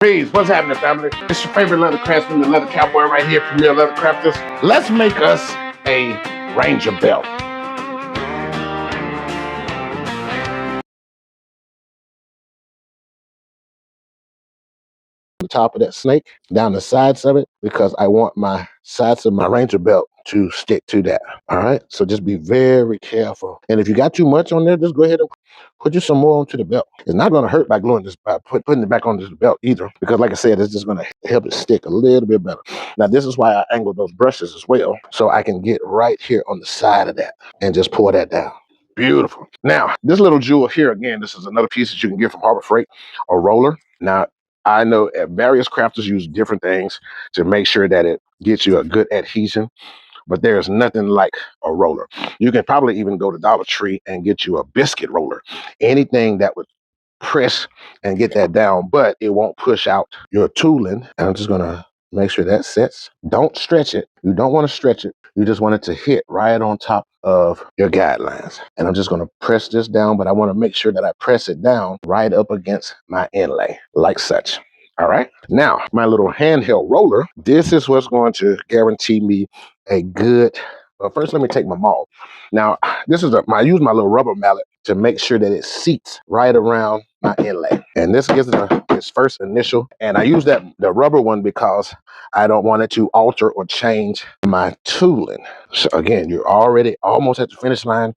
Peace, what's happening, family? It's your favorite leather craftsman, the Leather Cowboy right here, Premier Leather Crafters. Let's make us a Ranger belt. The top of that snake, down the sides of it, because I want my sides of my Ranger belt to stick to that. All right, so just be very careful. And if you got too much on there, just go ahead and put you some more onto the belt. It's not going to hurt by gluing this, by putting it back onto the belt either, because like I said, it's just going to help it stick a little bit better. Now, this is why I angled those brushes as well, so I can get right here on the side of that and just pour that down. Beautiful. Now, this little jewel here, again, this is another piece that you can get from Harbor Freight, a roller. Now, I know various crafters use different things to make sure that it gets you a good adhesion, but there's nothing like a roller. You can probably even go to Dollar Tree and get you a biscuit roller. Anything that would press and get that down, but it won't push out your tooling. And I'm just gonna make sure that sets. Don't stretch it. You don't want to stretch it. You just want it to hit right on top of your guidelines. And I'm just gonna press this down, but I want to make sure that I press it down right up against my inlay, like such. All right. Now, my little handheld roller, this is what's going to guarantee me a good, well, first let me take my maul. Now, I use my little rubber mallet to make sure that it seats right around my inlay. And this gives it its first initial. And I use the rubber one because I don't want it to alter or change my tooling. So again, you're already almost at the finish line,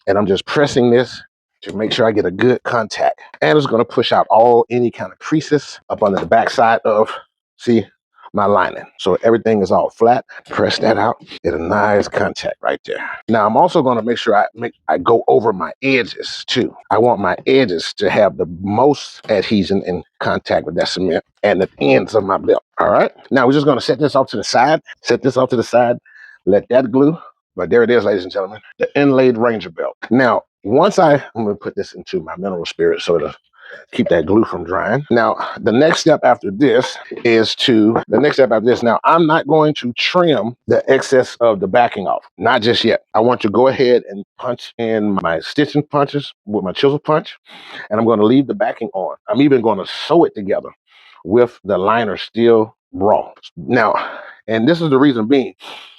and I'm just pressing this to make sure I get a good contact. And it's gonna push out any kind of creases up under the backside of, see, my lining. So everything is all flat. Press that out, get a nice contact right there. Now I'm also gonna make sure I go over my edges too. I want my edges to have the most adhesion and contact with that cement and the ends of my belt. All right. Now we're just gonna set this off to the side, let that glue. But there it is, ladies and gentlemen, the inlaid Ranger belt. Now, I'm gonna put this into my mineral spirit so it'll keep that glue from drying. Now, the next step after this, now I'm not going to trim the excess of the backing off, not just yet. I want to go ahead and punch in my stitching punches with my chisel punch, and I'm gonna leave the backing on. I'm even gonna sew it together with the liner still raw. Now, and this is the reason being,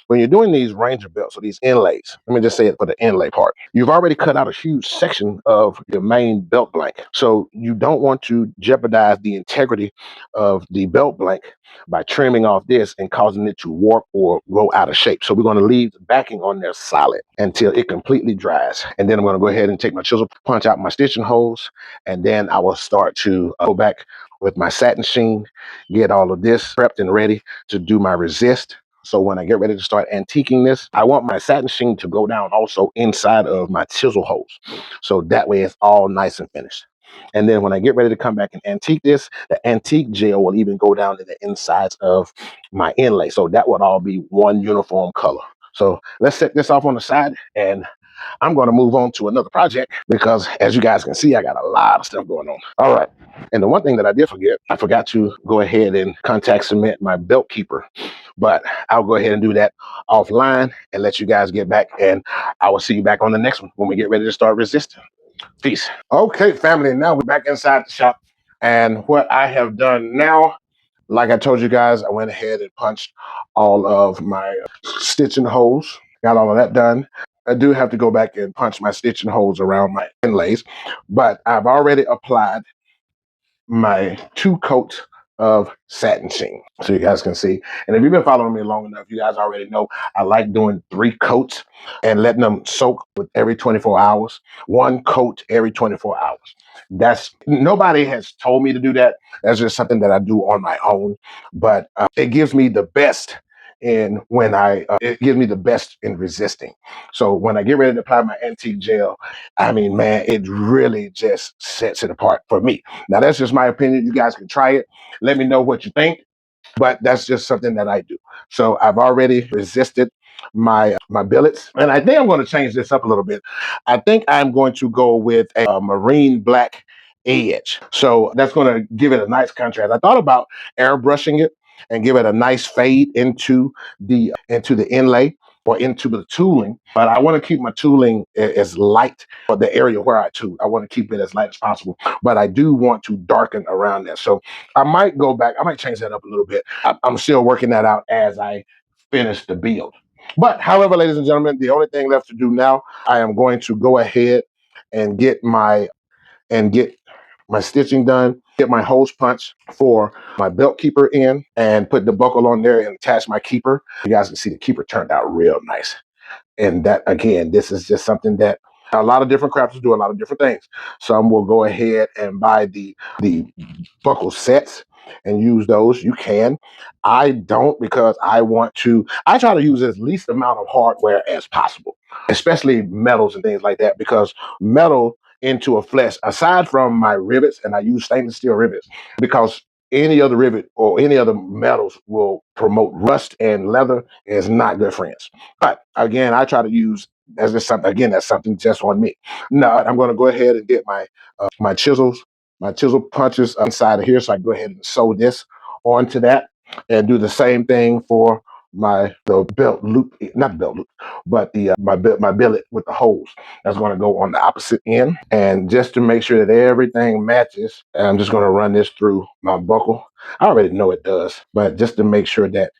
when you're doing these Ranger belts or these inlays, let me just say it for the inlay part, you've already cut out a huge section of your main belt blank. So you don't want to jeopardize the integrity of the belt blank by trimming off this and causing it to warp or go out of shape. So we're going to leave the backing on there solid until it completely dries. And then I'm going to go ahead and take my chisel, punch out my stitching holes, and then I will start to go back with my satin sheen, get all of this prepped and ready to do my resist. So when I get ready to start antiquing this, I want my satin sheen to go down also inside of my chisel holes. So that way it's all nice and finished. And then when I get ready to come back and antique this, the antique gel will even go down to the insides of my inlay. So that would all be one uniform color. So let's set this off on the side, and I'm going to move on to another project because, as you guys can see, I got a lot of stuff going on. All right. And the one thing that I did forget, I forgot to go ahead and contact cement my belt keeper. But I'll go ahead and do that offline and let you guys get back. And I will see you back on the next one when we get ready to start resisting. Peace. Okay, family. Now we're back inside the shop. And what I have done now, like I told you guys, I went ahead and punched all of my stitching holes. Got all of that done. I do have to go back and punch my stitching holes around my inlays, but I've already applied my 2 coats of satin sheen, so you guys can see. And if you've been following me long enough, you guys already know I like doing 3 coats and letting them soak with every 24 hours, 1 coat every 24 hours. Nobody has told me to do that. That's just something that I do on my own, but it gives me the best it gives me the best in resisting. So when I get ready to apply my antique gel, I mean, man, it really just sets it apart for me. Now, that's just my opinion. You guys can try it. Let me know what you think, but that's just something that I do. So I've already resisted my billets, and I think I'm going to change this up a little bit. I think I'm going to go with a marine black edge. So that's going to give it a nice contrast. I thought about airbrushing it and give it a nice fade into the inlay. or into the tooling, but I want to keep my tooling as light for the area where I tool. I want to keep it as light as possible, but I do want to darken around that. So I might go back, I might change that up a little bit. I'm still working that out as I finish the build. But however, ladies and gentlemen, the only thing left to do now, I am going to go ahead and get my stitching done, get my hose punch for my belt keeper in, and put the buckle on there and attach my keeper. You guys can see the keeper turned out real nice. And that, again, this is just something that a lot of different crafters do a lot of different things. Some will go ahead and buy the buckle sets and use those. You can. I don't, because I try to use as least amount of hardware as possible, especially metals and things like that, because metal into a flesh, aside from my rivets, and I use stainless steel rivets, because any other rivet or any other metals will promote rust, and leather is not good friends. But again, I try to use, that's just something, again, that's something just on me. Now, I'm going to go ahead and get my chisels, my chisel punches inside of here. So I go ahead and sew this onto that and do the same thing for the belt loop, not belt loop, but the my billet with the holes. That's going to go on the opposite end. And just to make sure that everything matches, I'm just going to run this through my buckle. I already know it does, but just to make sure that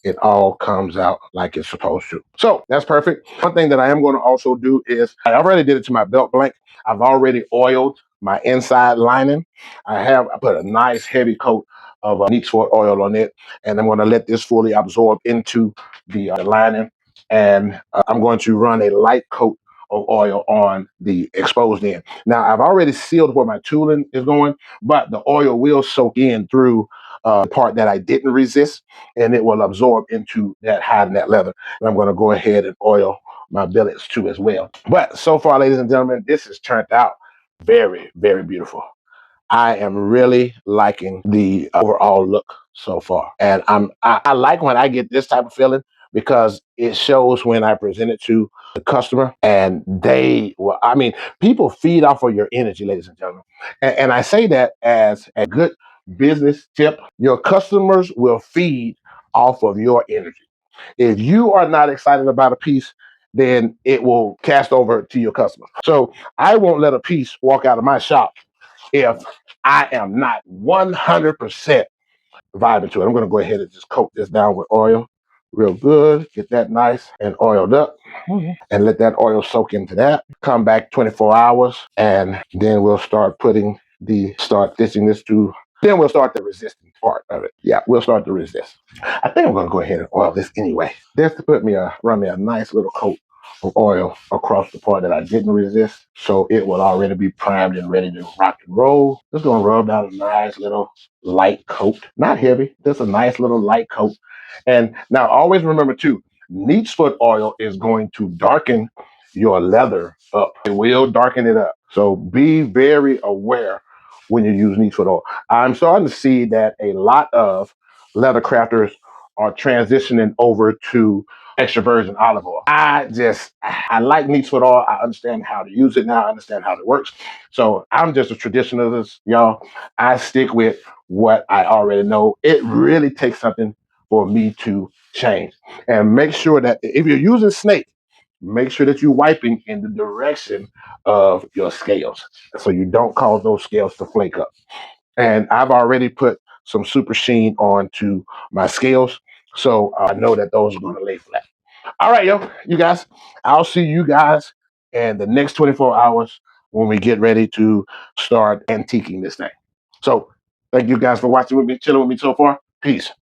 it all comes out like it's supposed to. So that's perfect. One thing that I am going to also do is, I already did it to my belt blank. I've already oiled my inside lining. I put a nice heavy coat of neat sword oil on it, and I'm going to let this fully absorb into the lining. And I'm going to run a light coat of oil on the exposed end. Now, I've already sealed where my tooling is going, but the oil will soak in through the part that I didn't resist, and it will absorb into that hide and that leather. And I'm going to go ahead and oil my billets too as well. But so far, ladies and gentlemen, this has turned out very, very beautiful. I am really liking the overall look so far. And I like when I get this type of feeling, because it shows when I present it to the customer, and people feed off of your energy, ladies and gentlemen. And I say that as a good business tip. Your customers will feed off of your energy. If you are not excited about a piece, then it will cast over to your customers. So I won't let a piece walk out of my shop if I am not 100% vibing to it. I'm going to go ahead and just coat this down with oil real good, get that nice and oiled up, and let that oil soak into that. Come back 24 hours, and then we'll start stitching this to, then we'll start the resistance part of it. Yeah, we'll start the resist. I think I'm going to go ahead and oil this anyway. Just to run me a nice little coat of oil across the part that I didn't resist, so it will already be primed and ready to rock and roll. Just going to rub down a nice little light coat, not heavy, just a nice little light coat. And now always remember too, neat's foot oil is going to darken your leather up. It will darken it up. So be very aware when you use neat's foot oil. I'm starting to see that a lot of leather crafters are transitioning over to extra virgin olive oil. I like neat's foot oil. I understand how to use it now. I understand how it works. So I'm just a traditionalist, y'all. I stick with what I already know. It really takes something for me to change. And make sure that if you're using snake, make sure that you're wiping in the direction of your scales, so you don't cause those scales to flake up. And I've already put some super sheen onto my scales, so I know that those are going to lay flat. All right, yo, you guys, I'll see you guys in the next 24 hours when we get ready to start antiquing this thing. So thank you guys for watching with me, chilling with me so far. Peace.